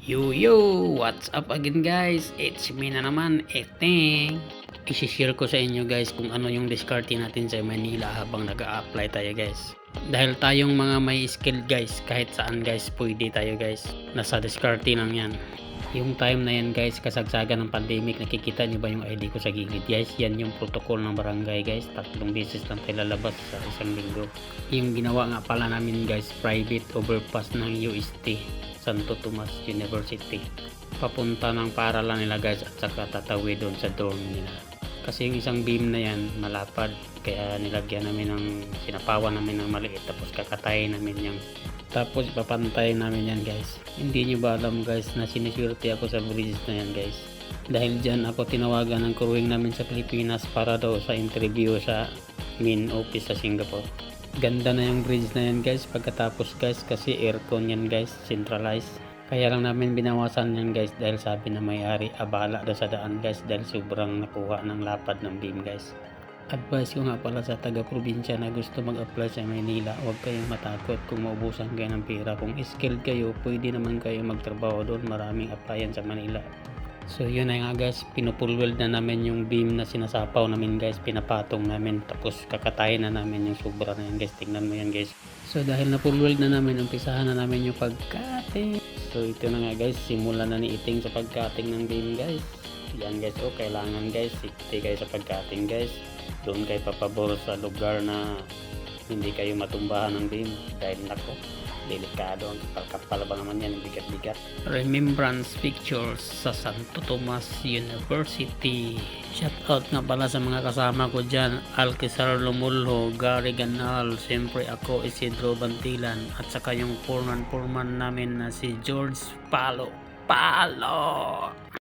Yo, what's up again guys? It's me na naman, Eteng. I-share ko sa inyo guys kung ano yung diskarte natin sa Manila habang nag-a-apply tayo guys. Dahil tayong mga may skill guys, kahit saan guys pwede tayo guys. Nasa diskarte lang yan. Yung time na yan guys, kasagsagan ng pandemic, nakikita niyo ba yung ID ko sa gilid guys? Yan yung protocol ng barangay guys. 3 beses lang tayo lalabas sa isang linggo. Yung ginawa nga pala namin guys, private overpass ng UST, Santo Tomas University. Papunta ng paaralan nila guys at saka tatawid doon sa dorm nila. Kasi yung isang beam na yan malapad, kaya nilagyan namin ng, sinapawan namin ng maliit, tapos kakatayin namin yung, tapos ipapantay namin yan guys. Hindi nyo ba alam guys na siniswerte ako sa bridge na yan guys? Dahil dyan ako tinawagan ng crewing namin sa Pilipinas para daw sa interview sa main office sa Singapore. Ganda na yung bridge na yan guys pagkatapos guys, kasi aircon yan guys, centralized. Kaya lang namin binawasan yan guys dahil sabi na may-ari abala daw sa daan guys dahil sobrang nakuha ng lapad ng beam guys. Advice ko nga pala sa taga-probinsya na gusto mag-apply sa Manila, huwag kayong matakot kung maubusan kayo ng pera. Kung skilled kayo, pwede naman kayo magtrabaho doon, maraming applyan sa Manila. So yun na nga guys, pinupulweld na namin yung beam na sinasapaw namin guys, pinapatong namin, tapos kakatayin na namin yung sobra na yan guys. Tingnan mo yan guys. So dahil napulweld na namin, umpisahan na namin yung pagkating. So ito na nga guys, simulan na ni Iting sa pagkating ng beam guys. Yan guys, oh kailangan guys, safety kayo sa pagkating guys. Doon kayo papabor sa lugar na hindi kayo matumbahan ng beam dahil nako, delikado ang kapal-kapal ba naman yan, bigat-bigat. Remembrance pictures sa Santo Tomas University. Shout out nga pala sa mga kasama ko dyan, Alquizar Lumulho, Gary Ganal, siyempre ako Isidro Bantilan, at saka yung foreman namin na si George Palo.